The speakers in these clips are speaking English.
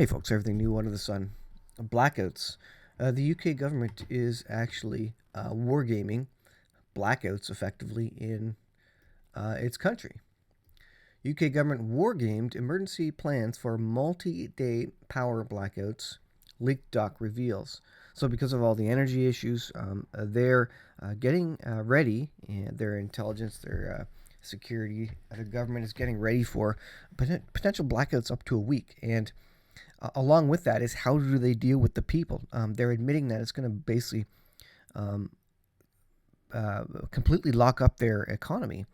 Hey folks, everything new under the sun. Blackouts. The UK government is actually wargaming blackouts effectively in its country. UK government wargamed emergency plans for multi-day power blackouts, leaked doc reveals. So because of all the energy issues, they're getting ready, and their intelligence, their security, the government is getting ready for potential blackouts up to a week. And along with that is how do they deal with the people? They're admitting that it's going to basically um, completely lock up their economy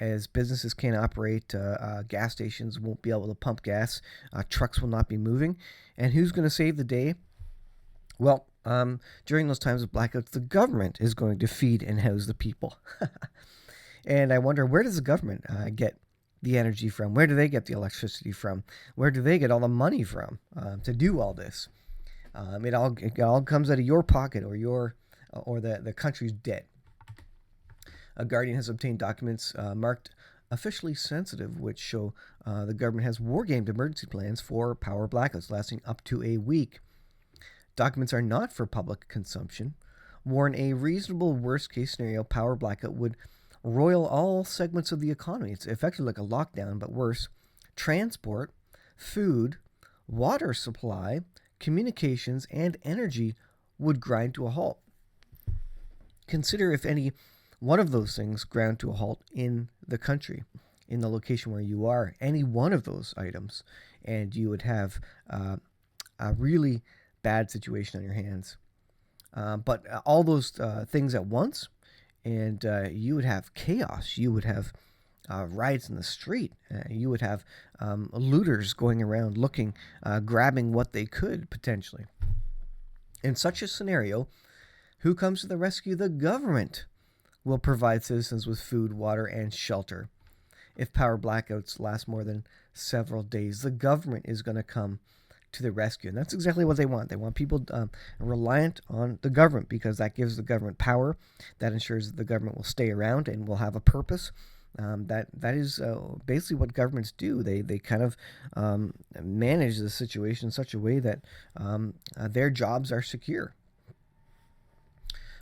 as businesses can't operate, gas stations won't be able to pump gas, trucks will not be moving. And who's going to save the day? Well, during those times of blackouts, the government is going to feed and house the people. And I wonder, where does the government get the energy from? Where do they get the electricity from? Where do they get all the money from to do all this? It all comes out of your pocket or the country's debt. A Guardian has obtained documents marked officially sensitive, which show the government has wargamed emergency plans for power blackouts lasting up to a week. Documents are not for public consumption. Warn a reasonable worst case scenario power blackout would roil all segments of the economy. It's effectively like a lockdown, but worse. Transport, food, water supply, communications, and energy would grind to a halt. Consider if any one of those things ground to a halt in the country, in the location where you are, any one of those items, and you would have a really bad situation on your hands. But all those things at once, and you would have chaos. You would have riots in the street. You would have looters going around looking, grabbing what they could potentially. In such a scenario, who comes to the rescue? The government will provide citizens with food, water, and shelter. If power blackouts last more than several days, the government is going to come to the rescue. And that's exactly what they want. They want people reliant on the government because that gives the government power. That ensures that the government will stay around and will have a purpose. That is basically what governments do. They kind of manage the situation in such a way that their jobs are secure.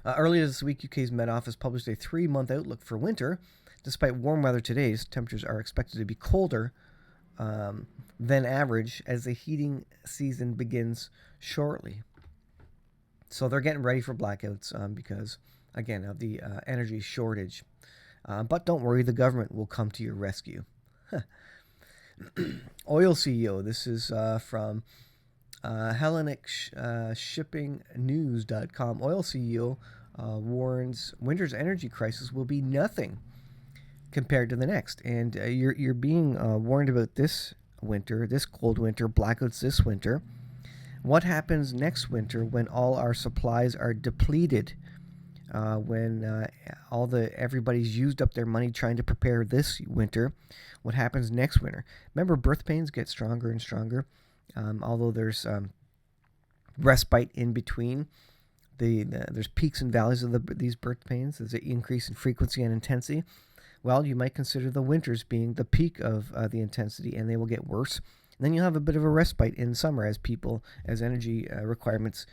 Earlier this week, UK's Met Office published a 3-month outlook for winter. Despite warm weather today, temperatures are expected to be colder than average as the heating season begins shortly. So they're getting ready for blackouts because, again, of the energy shortage. But don't worry, the government will come to your rescue. Oil CEO, this is from HellenicShippingNews.com. Oil CEO warns winter's energy crisis will be nothing compared to the next. And you're being warned about this winter, this cold winter, blackouts this winter. What happens next winter when all our supplies are depleted? When everybody's used up their money trying to prepare this winter, what happens next winter? Remember, birth pains get stronger and stronger. Although there's respite in between, there's peaks and valleys of these birth pains. There's an increase in frequency and intensity. Well, you might consider the winters being the peak of the intensity, and they will get worse. And then you'll have a bit of a respite in summer as energy requirements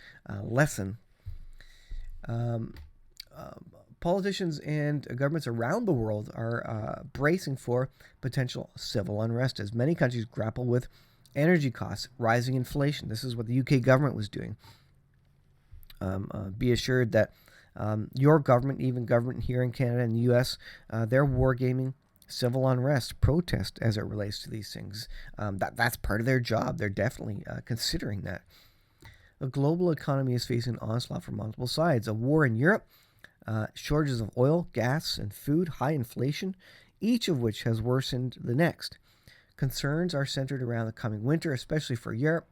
lessen. Politicians and governments around the world are bracing for potential civil unrest as many countries grapple with energy costs, rising inflation. This is what the UK government was doing. Be assured that your government, even government here in Canada and the US, they're wargaming civil unrest, protest as it relates to these things. That's part of their job. They're definitely considering that. The global economy is facing an onslaught from multiple sides. A war in Europe, shortages of oil, gas, and food, high inflation, each of which has worsened the next. Concerns are centered around the coming winter, especially for Europe.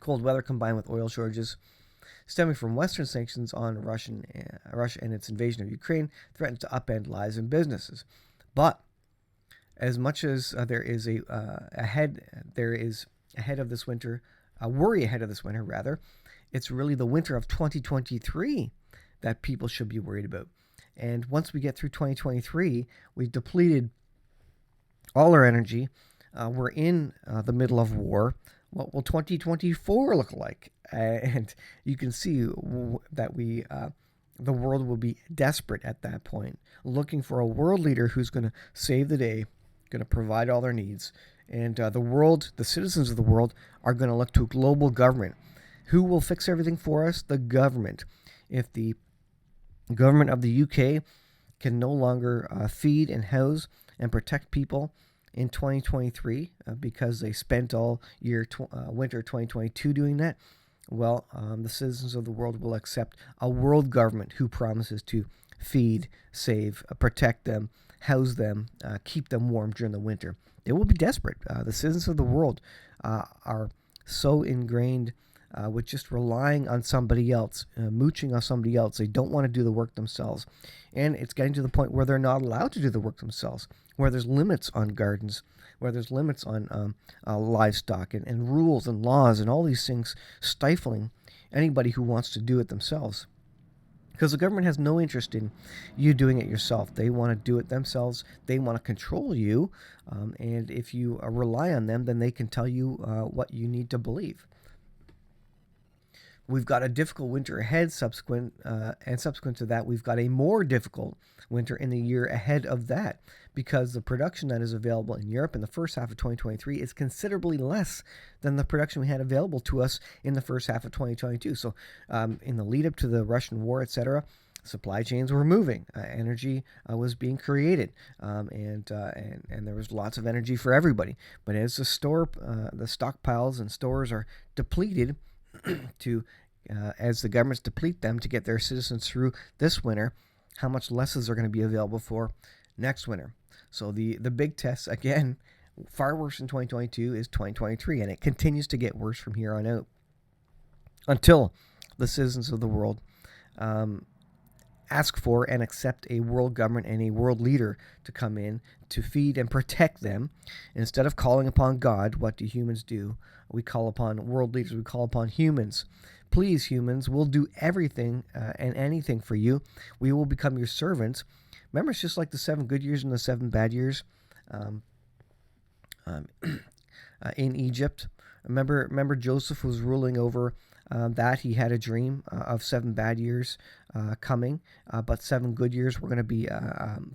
Cold weather combined with oil shortages stemming from Western sanctions on Russia and its invasion of Ukraine threatens to upend lives and businesses. But as much as there is ahead of this winter, a worry ahead of this winter rather, it's really the winter of 2023 that people should be worried about. And once we get through 2023, we've depleted all our energy. We're in the middle of war. What will 2024 look like? And you can see that the world will be desperate at that point, looking for a world leader who's going to save the day, going to provide all their needs. And the citizens of the world, are going to look to a global government. Who will fix everything for us? The government. If the government of the UK can no longer feed and house and protect people in 2023 because they spent all winter 2022 doing that, well, the citizens of the world will accept a world government who promises to feed, save, protect them, house them, keep them warm during the winter. They will be desperate. The citizens of the world are so ingrained with just relying on somebody else, mooching on somebody else. They don't want to do the work themselves. And it's getting to the point where they're not allowed to do the work themselves, where there's limits on gardens, where there's limits on livestock and rules and laws and all these things stifling anybody who wants to do it themselves. Because the government has no interest in you doing it yourself. They want to do it themselves. They want to control you. And if you rely on them, then they can tell you what you need to believe. We've got a difficult winter ahead, subsequent to that, we've got a more difficult winter in the year ahead of that, because the production that is available in Europe in the first half of 2023 is considerably less than the production we had available to us in the first half of 2022. So in the lead up to the Russian war, etc., supply chains were moving. Energy was being created, and there was lots of energy for everybody. But as the stockpiles and stores are depleted, as the governments deplete them to get their citizens through this winter, how much less is there going to be available for next winter? So the big test, again, far worse in 2022, is 2023, and it continues to get worse from here on out until the citizens of the world ask for and accept a world government and a world leader to come in to feed and protect them. Instead of calling upon God, what do humans do? We call upon world leaders. We call upon humans. Please, humans, we'll do everything and anything for you. We will become your servants. Remember, it's just like the 7 good years and the 7 bad years in Egypt. Remember Joseph was ruling over that. He had a dream of 7 bad years coming, but 7 good years were going to be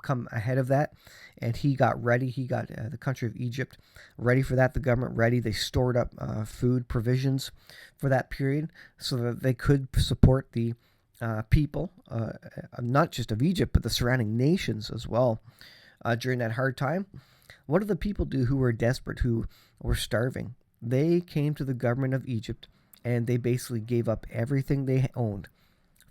come ahead of that. And he got ready. He got the country of Egypt ready for that, the government ready. They stored up food, provisions for that period so that they could support the people, not just of Egypt, but the surrounding nations as well during that hard time. What did the people do who were desperate, who were starving? They came to the government of Egypt and they basically gave up everything they owned.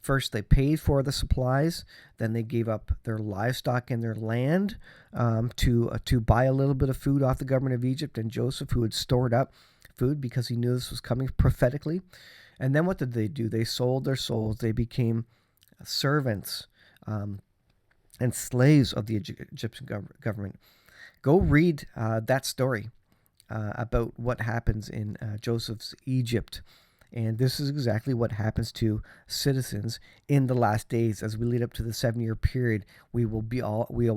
First, they paid for the supplies. Then they gave up their livestock and their land to buy a little bit of food off the government of Egypt and Joseph, who had stored up food because he knew this was coming prophetically. And then what did they do? They sold their souls. They became servants and slaves of the Egyptian government. Go read that story about what happens in Joseph's Egypt. And this is exactly what happens to citizens in the last days. As we lead up to the 7-year period, we will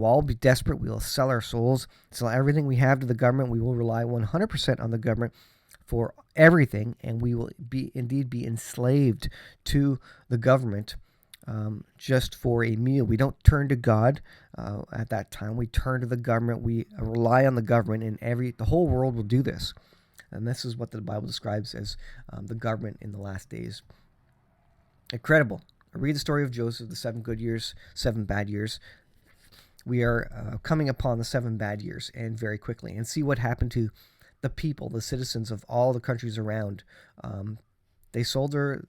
all be desperate. We will sell our souls, sell everything we have to the government. We will rely 100% on the government for everything, and we will indeed be enslaved to the government just for a meal. We don't turn to God at that time. We turn to the government. We rely on the government, and the whole world will do this. And this is what the Bible describes as the government in the last days. Incredible. Read the story of Joseph, the 7 good years, 7 bad years. We are coming upon the 7 bad years, and very quickly, and see what happened to the people, the citizens of all the countries around. They sold their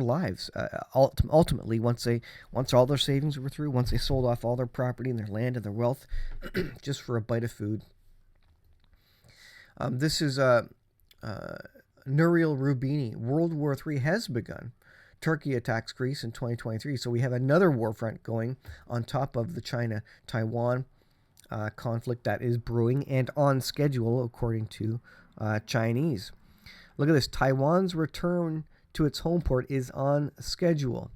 lives. Ultimately, once all their savings were through, once they sold off all their property and their land and their wealth, just for a bite of food. This is Nouriel Roubini. World War III has begun. Turkey attacks Greece in 2023. So we have another war front going on top of the China-Taiwan conflict that is brewing and on schedule, according to Chinese. Look at this. Taiwan's return to its home port is on schedule.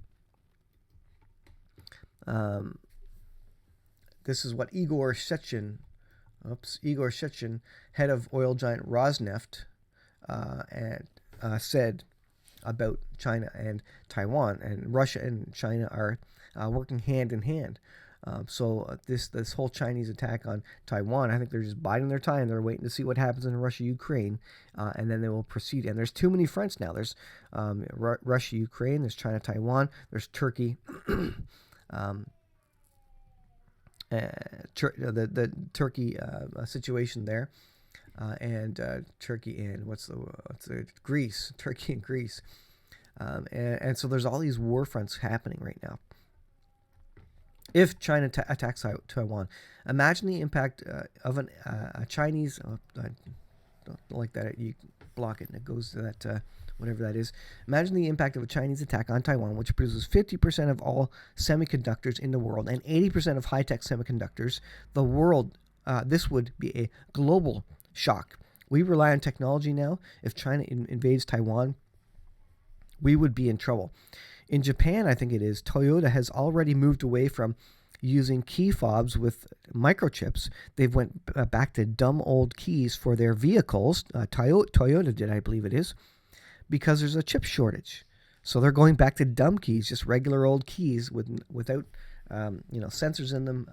This is what Igor Sechin, head of oil giant Rosneft, and said about China and Taiwan, and Russia and China are working hand in hand. So this whole Chinese attack on Taiwan, I think they're just biding their time. They're waiting to see what happens in Russia, Ukraine, and then they will proceed. And there's too many fronts now. There's Russia, Ukraine. There's China, Taiwan. There's Turkey. The Turkey situation there, and Turkey and what's the Greece, Turkey and Greece, and so there's all these war fronts happening right now. If China attacks Taiwan, imagine the impact of a Chinese. I don't like that. You block it and it goes to that. Whatever that is. Imagine the impact of a Chinese attack on Taiwan, which produces 50% of all semiconductors in the world and 80% of high-tech semiconductors. The world, this would be a global shock. We rely on technology now. If China invades Taiwan, we would be in trouble. In Japan, I think it is, Toyota has already moved away from using key fobs with microchips. They've went back to dumb old keys for their vehicles. Toyota did, I believe it is, because there's a chip shortage. So they're going back to dumb keys, just regular old keys without sensors in them,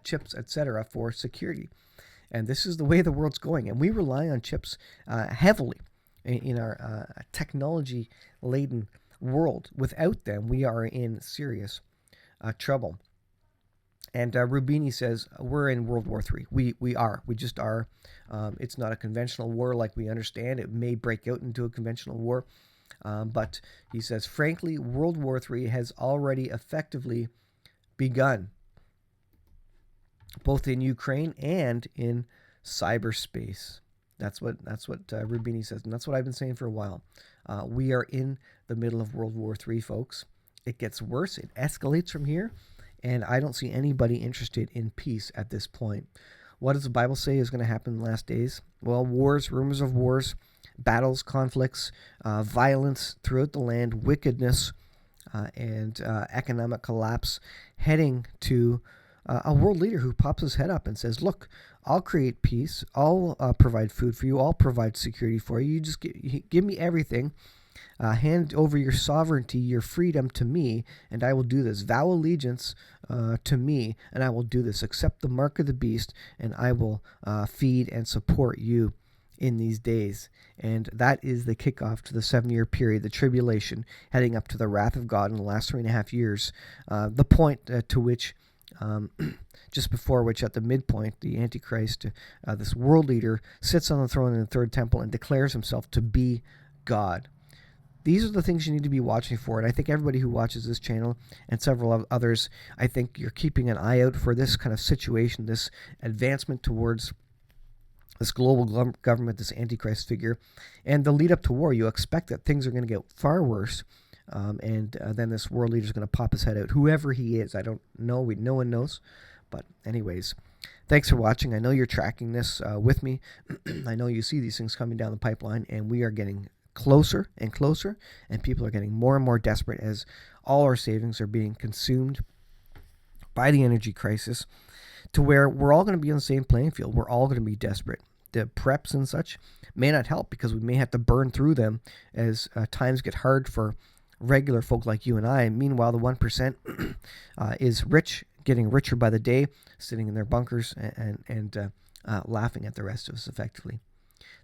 chips, etc. for security. And this is the way the world's going. And we rely on chips heavily in our technology-laden world. Without them, we are in serious trouble. And Rubini says, we're in World War III. We are. We just are. It's not a conventional war like we understand. It may break out into a conventional war. But he says, frankly, World War III has already effectively begun, both in Ukraine and in cyberspace. That's what Rubini says, and that's what I've been saying for a while. We are in the middle of World War III, folks. It gets worse. It escalates from here. And I don't see anybody interested in peace at this point. What does the Bible say is going to happen in the last days? Well, wars, rumors of wars, battles, conflicts, violence throughout the land, wickedness, and economic collapse, heading to a world leader who pops his head up and says, look, I'll create peace. I'll provide food for you. I'll provide security for you. You just give me everything. Hand over your sovereignty, your freedom to me, and I will do this. Vow allegiance to me, and I will do this. Accept the mark of the beast, and I will feed and support you in these days. And that is the kickoff to the 7-year period, the tribulation, heading up to the wrath of God in the last 3.5 years. The point to which, just before which, at the midpoint, the Antichrist, this world leader, sits on the throne in the third temple and declares himself to be God. These are the things you need to be watching for, and I think everybody who watches this channel and several others, I think you're keeping an eye out for this kind of situation, this advancement towards this global government, this Antichrist figure, and the lead up to war. You expect that things are going to get far worse, and then this world leader is going to pop his head out, whoever he is. I don't know. No one knows. But anyways, thanks for watching. I know you're tracking this with me. I know you see these things coming down the pipeline, and we are getting closer and closer, and people are getting more and more desperate as all our savings are being consumed by the energy crisis, to where we're all going to be on the same playing field. We're all going to be desperate. The preps and such may not help, because we may have to burn through them as times get hard for regular folk like you and I. Meanwhile, the 1% is rich, getting richer by the day, sitting in their bunkers and laughing at the rest of us effectively.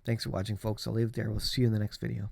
Thanks for watching, folks. I'll leave it there. We'll see you in the next video.